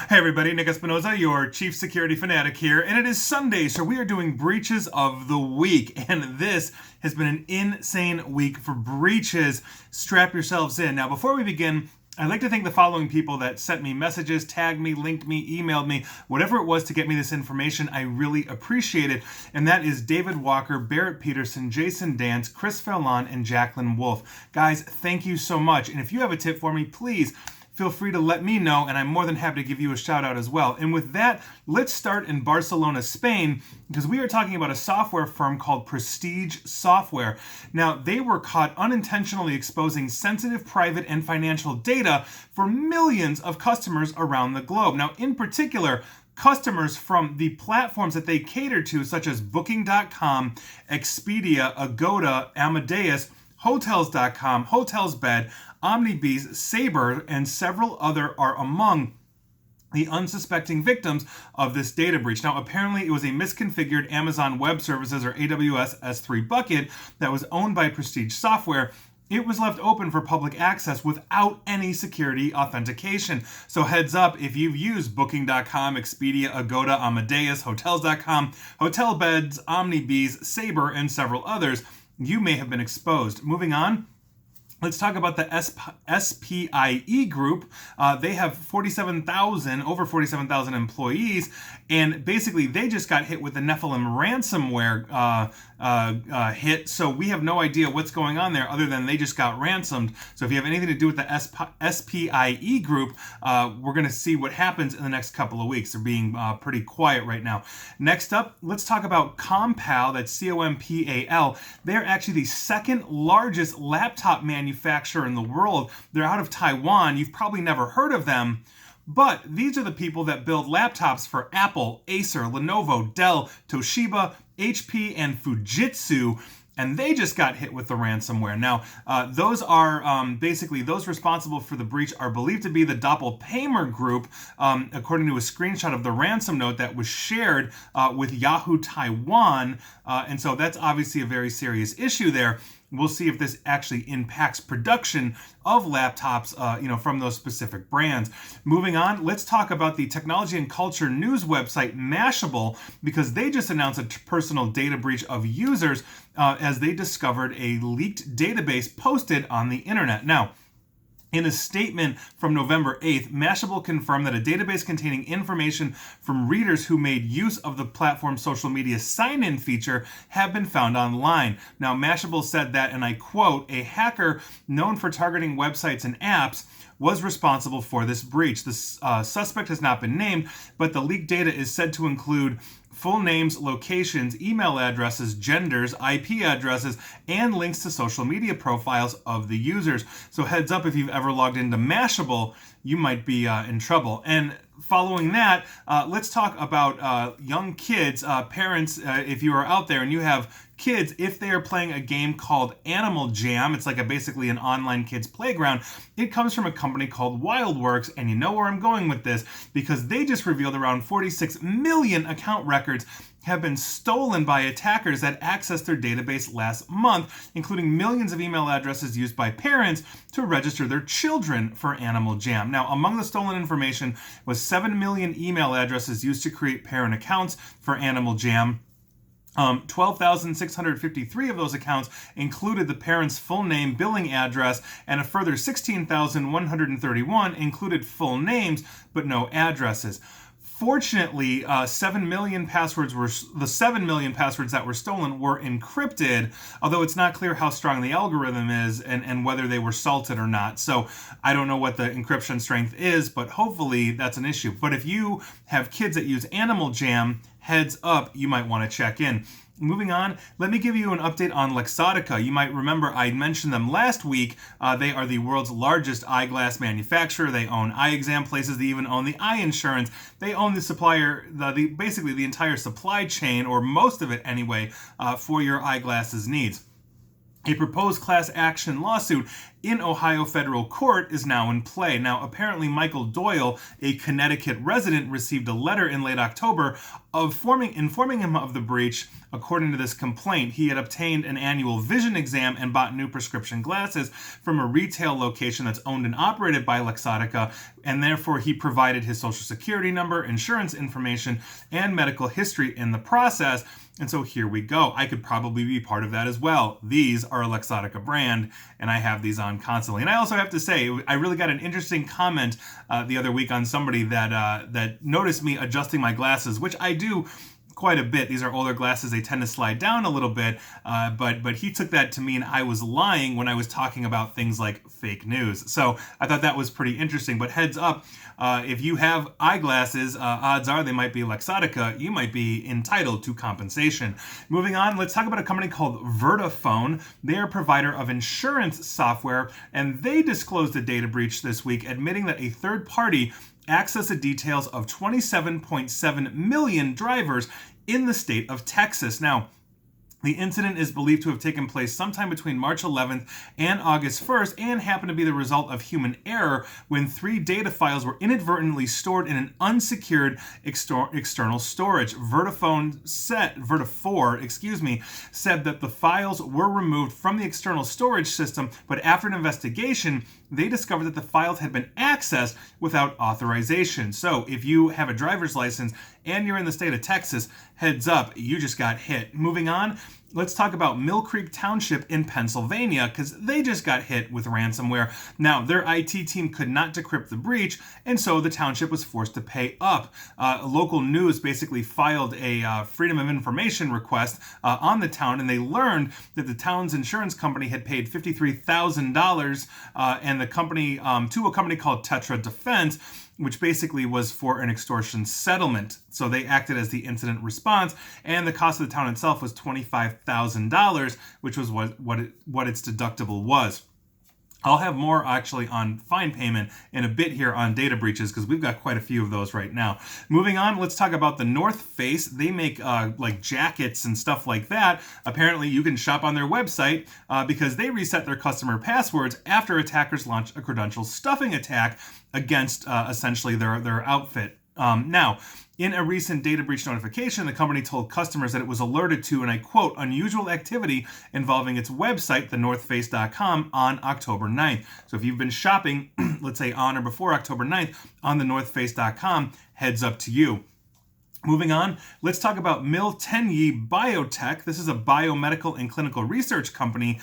Hey everybody, Nick Espinoza, your chief security fanatic here, and it is Sunday, so we are doing breaches of the week, and this has been an insane week for breaches. Strap yourselves in. Now, before we begin, I'd like to thank the following people that sent me messages, tagged me, linked me, emailed me, whatever it was to get me this information. I really appreciate it. And that is David Walker, Barrett Peterson, Jason Dance, Chris Fallon, and Jacqueline Wolf. Guys, thank you so much. And if you have a tip for me, please feel free to let me know, and I'm more than happy to give you a shout out as well. And with that, let's start in Barcelona, Spain, because we are talking about a software firm called Prestige Software. Now, they were caught unintentionally exposing sensitive private and financial data for millions of customers around the globe. Now, in particular, customers from the platforms that they cater to, such as Booking.com, Expedia, Agoda, Amadeus, Hotels.com, HotelsBed, OmniBees, Sabre, and several other are among the unsuspecting victims of this data breach. Now, apparently it was a misconfigured Amazon Web Services or AWS S3 bucket that was owned by Prestige Software. It was left open for public access without any security authentication. So heads up, if you've used Booking.com, Expedia, Agoda, Amadeus, Hotels.com, HotelBeds, OmniBees, Sabre, and several others, you may have been exposed. Moving on, let's talk about the SPIE group. They have over 47,000 employees, and basically they just got hit with the Nephilim ransomware hit, so we have no idea what's going on there other than they just got ransomed. So if you have anything to do with the SPIE group, we're going to see what happens in the next couple of weeks. They're being pretty quiet right now. Next up, let's talk about Compal, that's COMPAL. They're actually the second largest laptop manufacturer in the world. They're out of Taiwan. You've probably never heard of them, but these are the people that build laptops for Apple, Acer, Lenovo, Dell, Toshiba, HP, and Fujitsu, and they just got hit with the ransomware. Now, those are basically those responsible for the breach are believed to be the Doppelpaymer group, according to a screenshot of the ransom note that was shared with Yahoo Taiwan, and so that's obviously a very serious issue there. We'll see if this actually impacts production of laptops, from those specific brands. Moving on, let's talk about the technology and culture news website Mashable, because they just announced a personal data breach of users as they discovered a leaked database posted on the internet. Now, in a statement from November 8th, Mashable confirmed that a database containing information from readers who made use of the platform's social media sign-in feature have been found online. Now, Mashable said that, and I quote, "A hacker known for targeting websites and apps was responsible for this breach. The suspect has not been named, but the leaked data is said to include full names, locations, email addresses, genders, IP addresses, and links to social media profiles of the users." So heads up, if you've ever logged into Mashable, you might be in trouble. And following that, let's talk about young kids, parents, if you are out there and you have kids, if they are playing a game called Animal Jam, it's like basically an online kids playground. It comes from a company called WildWorks, and you know where I'm going with this, because they just revealed around 46 million account records have been stolen by attackers that accessed their database last month, including millions of email addresses used by parents to register their children for Animal Jam. Now, among the stolen information was 7 million email addresses used to create parent accounts for Animal Jam. 12,653 of those accounts included the parent's full name, billing address, and a further 16,131 included full names but no addresses. Fortunately, 7 million passwords that were stolen were encrypted, although it's not clear how strong the algorithm is and whether they were salted or not. So I don't know what the encryption strength is, but hopefully that's an issue. But if you have kids that use Animal Jam, heads up, you might want to check in. Moving on, let me give you an update on Luxottica. You might remember I mentioned them last week. They are the world's largest eyeglass manufacturer. They own eye exam places. They even own the eye insurance. They own the supplier, basically the entire supply chain, or most of it anyway, for your eyeglasses needs. A proposed class action lawsuit in Ohio federal court is now in play. Now, apparently Michael Doyle, a Connecticut resident, received a letter in late October informing him of the breach. According to this complaint, he had obtained an annual vision exam and bought new prescription glasses from a retail location that's owned and operated by Luxottica, and therefore he provided his social security number, insurance information, and medical history in the process. And so here we go. I could probably be part of that as well. These are a Luxottica brand, and I have these on constantly. And I also have to say, I really got an interesting comment the other week on somebody that noticed me adjusting my glasses, which I do quite a bit. These are older glasses. They tend to slide down a little bit, but he took that to mean I was lying when I was talking about things like fake news. So I thought that was pretty interesting. But heads up, if you have eyeglasses, odds are they might be Luxottica. You might be entitled to compensation. Moving on, let's talk about a company called Vertifone. They are a provider of insurance software, and they disclosed a data breach this week, admitting that a third party access the details of 27.7 million drivers in the state of Texas. Now, the incident is believed to have taken place sometime between March 11th and August 1st and happened to be the result of human error when 3 data files were inadvertently stored in an unsecured external storage. Vertifore, said that the files were removed from the external storage system, but after an investigation, they discovered that the files had been accessed without authorization. So if you have a driver's license and you're in the state of Texas, heads up, you just got hit. Moving on, let's talk about Mill Creek Township in Pennsylvania, because they just got hit with ransomware. Now, their IT team could not decrypt the breach, and so the township was forced to pay up. Local news basically filed a Freedom of Information request on the town, and they learned that the town's insurance company had paid $53,000 and the company to a company called Tetra Defense, which basically was for an extortion settlement. So they acted as the incident response, and the cost of the town itself was $25,000, which was what its deductible was. I'll have more actually on fine payment in a bit here on data breaches, because we've got quite a few of those right now. Moving on, let's talk about the North Face. They make like jackets and stuff like that. Apparently you can shop on their website because they reset their customer passwords after attackers launched a credential stuffing attack against essentially their outfit. Now, in a recent data breach notification, the company told customers that it was alerted to, and I quote, unusual activity involving its website, thenorthface.com, on October 9th. So if you've been shopping, let's say on or before October 9th, on thenorthface.com, heads up to you. Moving on, let's talk about Milten Yi Biotech. This is a biomedical and clinical research company.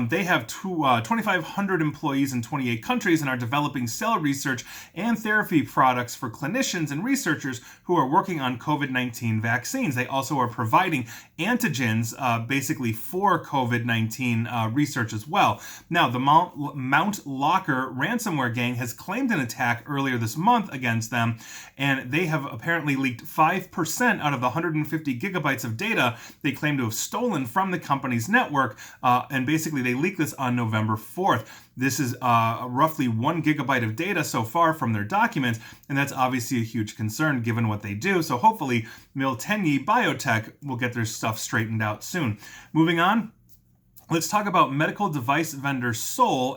They have 2,500 employees in 28 countries and are developing cell research and therapy products for clinicians and researchers who are working on COVID-19 vaccines. They also are providing antigens basically for COVID-19 research as well. Now, the Mount Locker ransomware gang has claimed an attack earlier this month against them, and they have apparently leaked 5% out of the 150 gigabytes of data they claim to have stolen from the company's network, and basically they leaked this on November 4th. This is roughly 1 gigabyte of data so far from their documents, and that's obviously a huge concern given what they do. So hopefully Milten Yi Biotech will get their stuff straightened out soon. Moving on, let's talk about medical device vendor Zoll,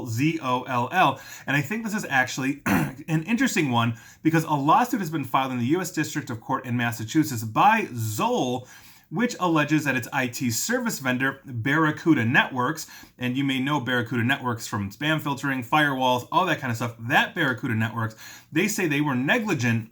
Z-O-L-L. And I think this is actually an interesting one because a lawsuit has been filed in the U.S. District of Court in Massachusetts by Zoll, which alleges that its IT service vendor, Barracuda Networks, and you may know Barracuda Networks from spam filtering, firewalls, all that kind of stuff, that Barracuda Networks, they say they were negligent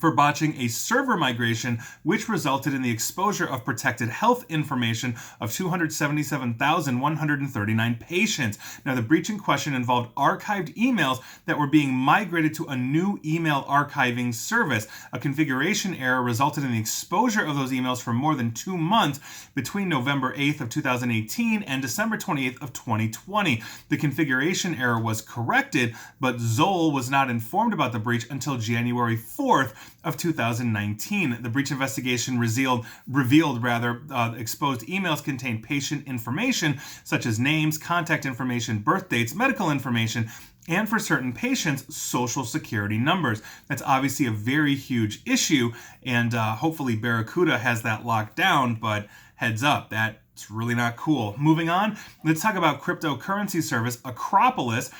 for botching a server migration, which resulted in the exposure of protected health information of 277,139 patients. Now, the breach in question involved archived emails that were being migrated to a new email archiving service. A configuration error resulted in the exposure of those emails for more than 2 months between November 8th of 2018 and December 28th of 2020. The configuration error was corrected, but Zoll was not informed about the breach until January 4th of 2019. The breach investigation revealed exposed emails contained patient information such as names, contact information, birth dates, medical information, and for certain patients, social security numbers. That's obviously a very huge issue, and hopefully Barracuda has that locked down, but heads up, that It's really not cool. Moving on, let's talk about cryptocurrency service Acropolis.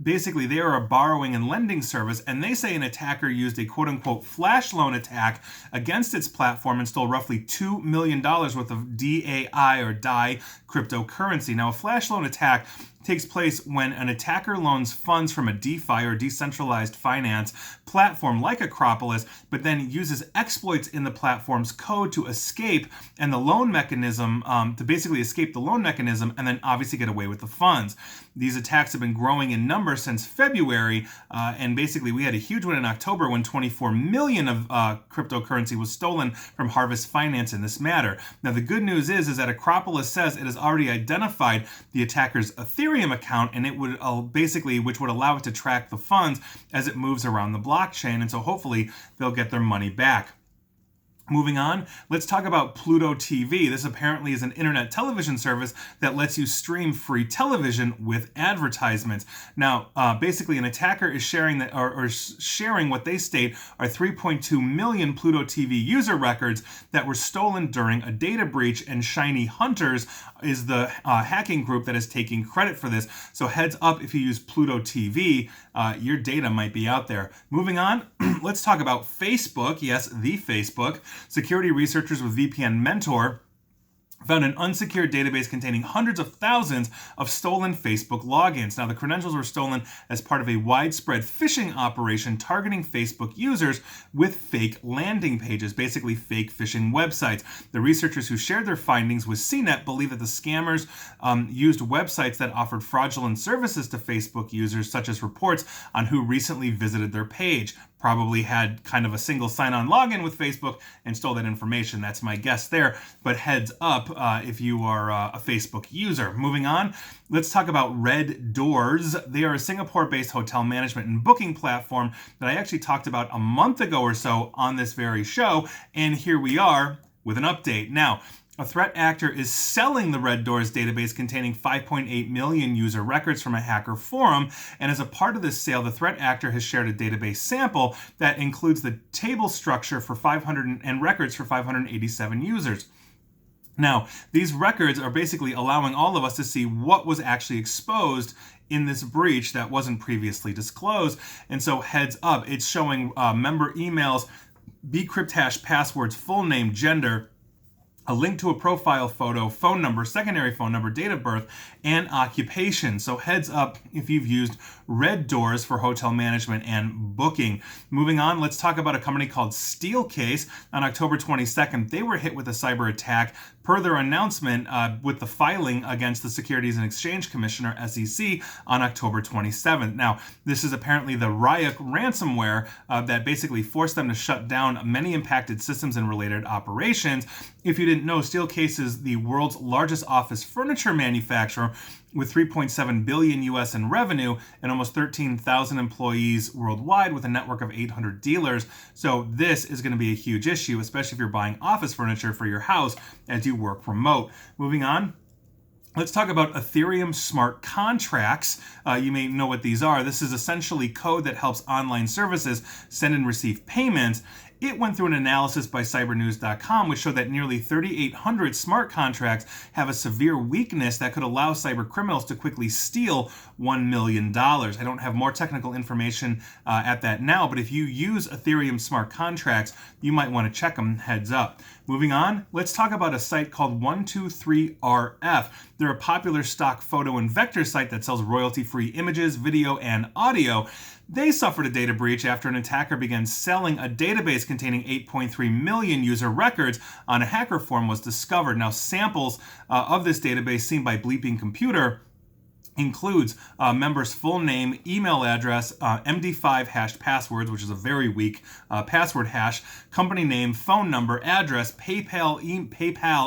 Basically, they are a borrowing and lending service, and they say an attacker used a quote-unquote flash loan attack against its platform and stole roughly $2 million worth of DAI or DAI cryptocurrency. Now, a flash loan attack takes place when an attacker loans funds from a DeFi or decentralized finance platform like Acropolis, but then uses exploits in the platform's code to escape and the loan mechanism, to basically escape the loan mechanism and then obviously get away with the funds. These attacks have been growing in number since February, and basically we had a huge one in October when 24 million of cryptocurrency was stolen from Harvest Finance in this matter. Now the good news is that Acropolis says it has already identified the attacker's Ethereum account, and it would basically, which would allow it to track the funds as it moves around the blockchain, and so hopefully they'll get their money back. Moving on, let's talk about Pluto TV. This apparently is an internet television service that lets you stream free television with advertisements. Now, basically, an attacker is sharing that, or sharing what they state are 3.2 million Pluto TV user records that were stolen during a data breach, and Shiny Hunters is the hacking group that is taking credit for this. So heads up, if you use Pluto TV, your data might be out there. Moving on, let's talk about Facebook. Yes, the Facebook. Security researchers with VPN Mentor found an unsecured database containing hundreds of thousands of stolen Facebook logins. Now, the credentials were stolen as part of a widespread phishing operation targeting Facebook users with fake landing pages, basically fake phishing websites. The researchers who shared their findings with CNET believe that the scammers used websites that offered fraudulent services to Facebook users, such as reports on who recently visited their page. Probably had kind of a single sign-on login with Facebook and stole that information. That's my guess there. But heads up if you are a Facebook user. Moving on, let's talk about Red Doors. They are a Singapore-based hotel management and booking platform that I actually talked about a month ago or so on this very show. And here we are with an update. Now, a threat actor is selling the Red Doors database containing 5.8 million user records from a hacker forum, and as a part of this sale, the threat actor has shared a database sample that includes the table structure for 500 and records for 587 users. Now, these records are basically allowing all of us to see what was actually exposed in this breach that wasn't previously disclosed, and so heads up, it's showing member emails, bcrypt hash passwords, full name, gender, a link to a profile photo, phone number, secondary phone number, date of birth, and occupation. So heads up if you've used Red Doors for hotel management and booking. Moving on, let's talk about a company called Steelcase. On October 22nd, they were hit with a cyber attack per their announcement with the filing against the Securities and Exchange Commissioner, SEC, on October 27th. Now, this is apparently the Ryuk ransomware that basically forced them to shut down many impacted systems and related operations. If you didn't know, Steelcase is the world's largest office furniture manufacturer with 3.7 billion US in revenue and almost 13,000 employees worldwide with a network of 800 dealers. So this is going to be a huge issue, especially if you're buying office furniture for your house as you work remote. Moving on. Let's talk about Ethereum smart contracts. You may know what these are. This is essentially code that helps online services send and receive payments. It went through an analysis by cybernews.com which showed that nearly 3,800 smart contracts have a severe weakness that could allow cyber criminals to quickly steal $1 million. I don't have more technical information at that now, but if you use Ethereum smart contracts, you might want to check them, heads up. Moving on, let's talk about a site called 123RF. They're a popular stock photo and vector site that sells royalty-free images, video, and audio. They suffered a data breach after an attacker began selling a database containing 8.3 million user records on a hacker forum was discovered. Now, samples of this database seen by Bleeping Computer includes member's full name, email address, MD5 hashed passwords, which is a very weak password hash, company name, phone number, address, PayPal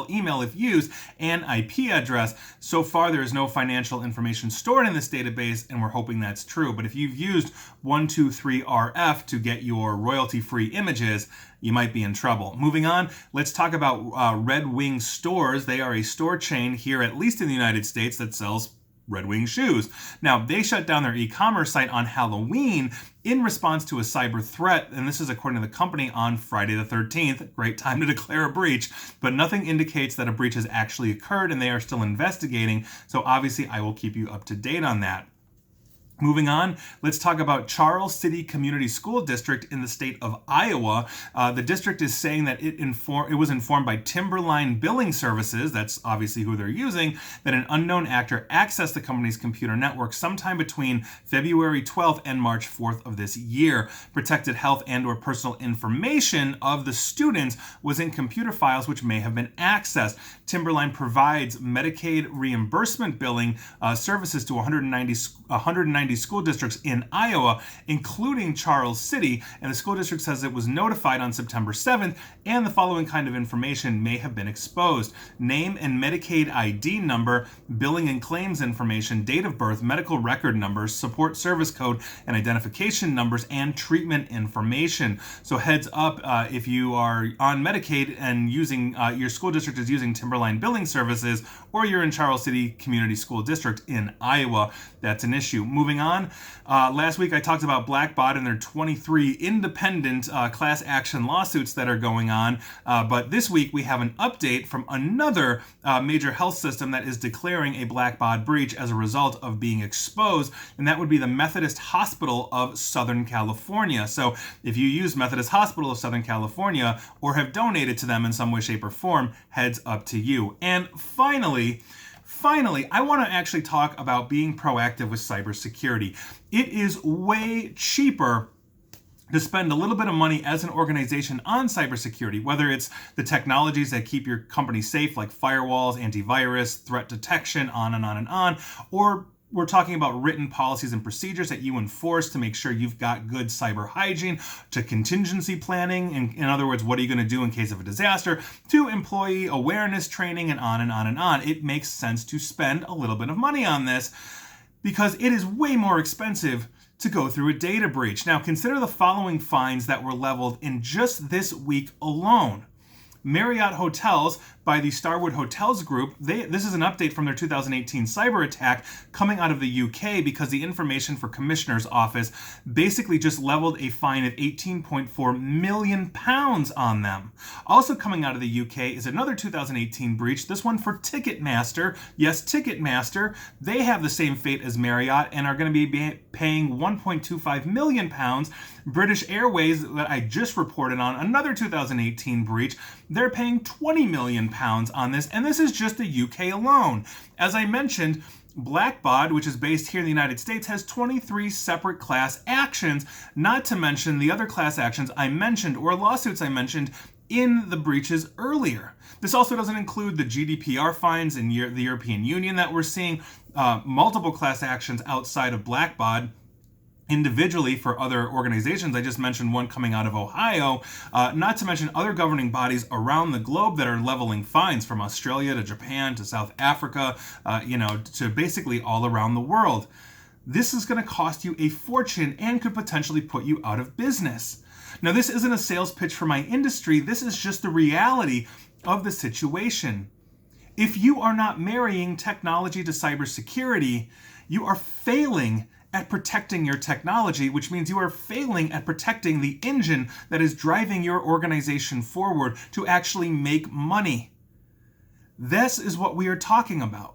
email if used, and IP address. So far, there is no financial information stored in this database, and we're hoping that's true. But if you've used 123RF to get your royalty-free images, you might be in trouble. Moving on, let's talk about Red Wing Stores. They are a store chain here, at least in the United States, that sells Red Wing shoes. Now, they shut down their e-commerce site on Halloween in response to a cyber threat, and this is according to the company on Friday the 13th. Great time to declare a breach, but nothing indicates that a breach has actually occurred, and they are still investigating, so obviously I will keep you up to date on that. Moving on, let's talk about Charles City Community School District in the state of Iowa. The district is saying that it was informed by Timberline Billing Services, that's obviously who they're using, that an unknown actor accessed the company's computer network sometime between February 12th and March 4th of this year. Protected health and/or personal information of the students was in computer files which may have been accessed. Timberline provides Medicaid reimbursement billing services to 190 school districts in Iowa, including Charles City, and the school district says it was notified on September 7th, and the following kind of information may have been exposed: name and Medicaid ID number, billing and claims information, date of birth, medical record numbers, support service code and identification numbers, and treatment information. So heads up, if you are on Medicaid and using your school district is using Timberline Billing Services, or you're in Charles City Community School District in Iowa, that's an issue. Moving on, last week I talked about Blackbaud and their 23 independent class action lawsuits that are going on, but this week we have an update from another major health system that is declaring a Blackbaud breach as a result of being exposed, and that would be the Methodist Hospital of Southern California. So if you use Methodist Hospital of Southern California or have donated to them in some way, shape, or form, heads up to you. And finally, I want to actually talk about being proactive with cybersecurity. It is way cheaper to spend a little bit of money as an organization on cybersecurity, whether it's the technologies that keep your company safe, like firewalls, antivirus, threat detection, on and on and on, or we're talking about written policies and procedures that you enforce to make sure you've got good cyber hygiene, to contingency planning, and in other words, what are you going to do in case of a disaster, to employee awareness training, and on and on and on. It makes sense to spend a little bit of money on this because it is way more expensive to go through a data breach. Now, consider the following fines that were leveled in just this week alone. Marriott Hotels by the Starwood Hotels Group. This is an update from their 2018 cyber attack coming out of the UK because the Information for Commissioner's Office basically just leveled a fine of £18.4 million on them. Also coming out of the UK is another 2018 breach, this one for Ticketmaster. Yes, Ticketmaster. They have the same fate as Marriott and are going to be paying £1.25 million. British Airways, that I just reported on, another 2018 breach, they're paying £20 million on this, and this is just the UK alone. As I mentioned, Blackbaud, which is based here in the United States, has 23 separate class actions, not to mention the other class actions I mentioned, or lawsuits I mentioned in the breaches earlier. This also doesn't include the GDPR fines in the European Union that we're seeing, multiple class actions outside of Blackbaud, individually for other organizations. I just mentioned one coming out of Ohio, not to mention other governing bodies around the globe that are leveling fines from Australia to Japan to South Africa, to basically all around the world. This is going to cost you a fortune and could potentially put you out of business. Now, this isn't a sales pitch for my industry. This is just the reality of the situation. If you are not marrying technology to cybersecurity, you are failing at protecting your technology, which means you are failing at protecting the engine that is driving your organization forward to actually make money. This is what we are talking about.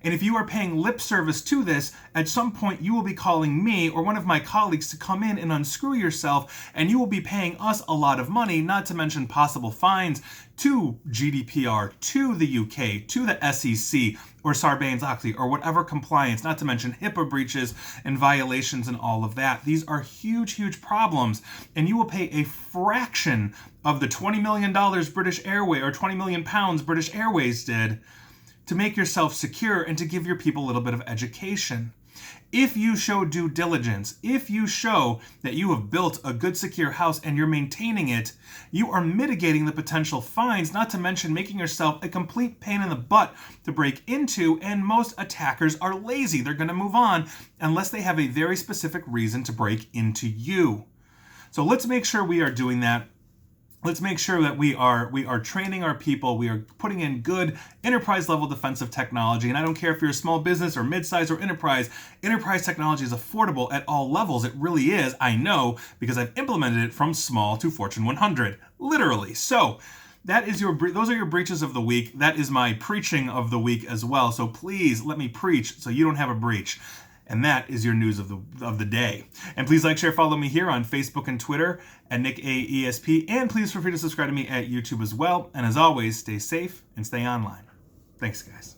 And if you are paying lip service to this, at some point you will be calling me or one of my colleagues to come in and unscrew yourself, and you will be paying us a lot of money, not to mention possible fines to GDPR, to the UK, to the SEC, or Sarbanes-Oxley, or whatever compliance, not to mention HIPAA breaches and violations and all of that. These are huge, huge problems, and you will pay a fraction of the $20 million British Airways, or 20 million pounds British Airways did, to make yourself secure and to give your people a little bit of education. If you show due diligence, if you show that you have built a good secure house and you're maintaining it, you are mitigating the potential fines, not to mention making yourself a complete pain in the butt to break into, and most attackers are lazy. They're going to move on unless they have a very specific reason to break into you. So let's make sure we are doing that. let's make sure that we are training our people. We are putting in good enterprise level defensive technology. And I don't care if you're a small business or mid-size or enterprise technology is affordable at all levels. It really is. I know, because I've implemented it from small to Fortune 100, literally. So those are your breaches of the week. That is my preaching of the week as well. So please let me preach so you don't have a breach. And that is your news of the day. And please like, share, follow me here on Facebook and Twitter at NickAESP. And please feel free to subscribe to me at YouTube as well. And as always, stay safe and stay online. Thanks, guys.